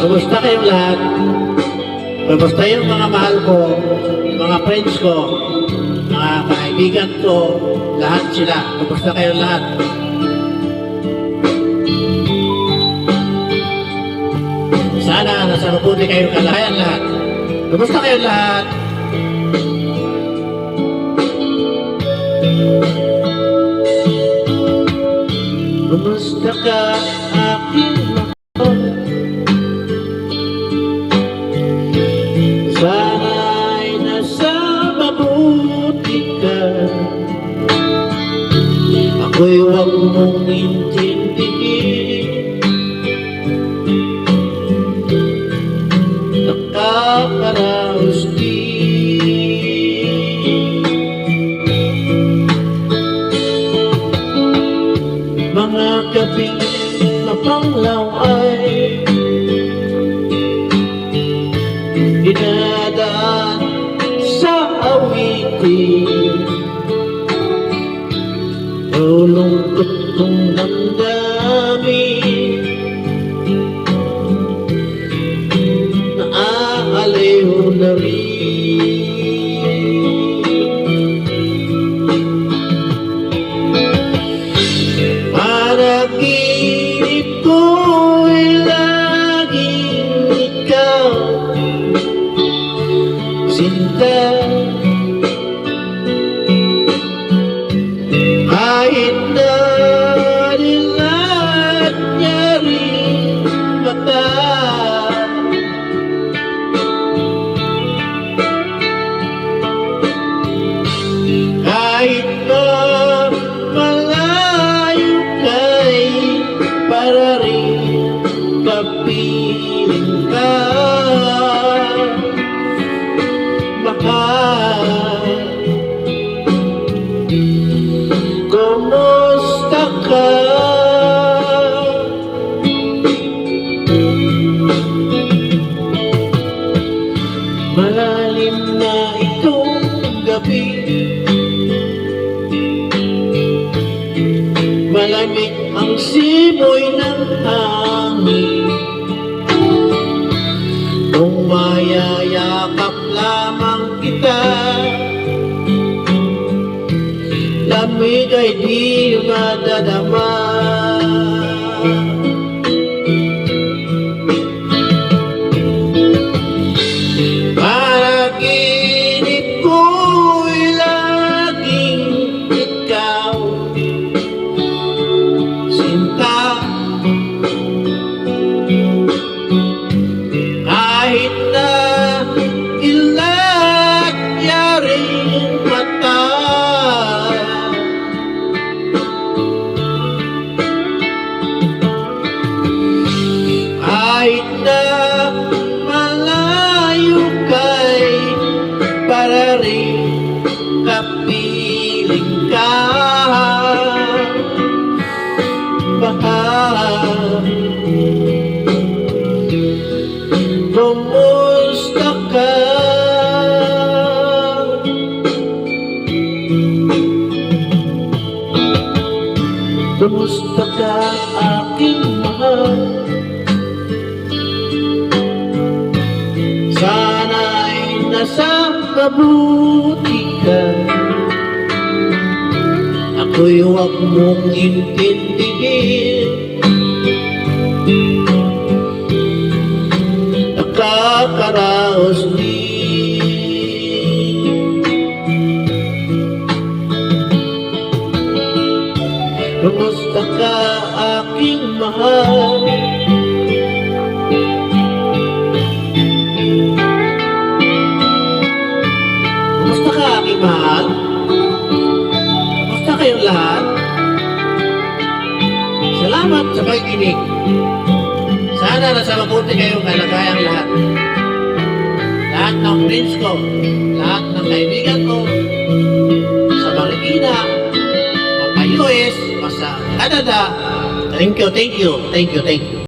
Kumusta kayong lahat? Kumusta yung mga mahal ko, yung mga friends ko, mga kaibigan ko, lahat sila. Kumusta kayong lahat? Sana nasa mabuti kayong kalagayan lahat. Kumusta kayong lahat? Kumusta ka aking mahal? Sana'y nasa mabuti ka. Ako'y huwag mong intindihin. Nakakaraos din. Mga gabing mapanglaw ay dinadaan sa awitin. Lulungkot kong damdamin, naaaliw na rin. Panaginip ko'y laging ikaw, sinta. Kahit na nilat niya rin mata, kahit na malayo kay para rin kapiling ka. Mahal, kumusta ka? Malalim na itong gabi, malamig ang simoy ng hangin. Kung mayayakap lamang kita, lamig ay di madadama. Panaginip ko'y laging ikaw, sinta. Kahit na ilat niya rin mata, kahit na malayo kay para rin kapiling ka. Mahal, kumusta ka? Kumusta ka aking mahal? Sana'y nasa mabuti ka. Ako'y huwag mong intindihin. Nakakaraos din. Kumusta ka aking mahal? Kumusta ka aking mahal? Kumusta kayong lahat? Salamat sa pakikinig. Sana nasa mabuti kayong kalagayang lahat. Lahat ng friends ko, lahat ng kaibigan ko, sa Marikina, sa US, sa Canada. Thank you, thank you, thank you, thank you.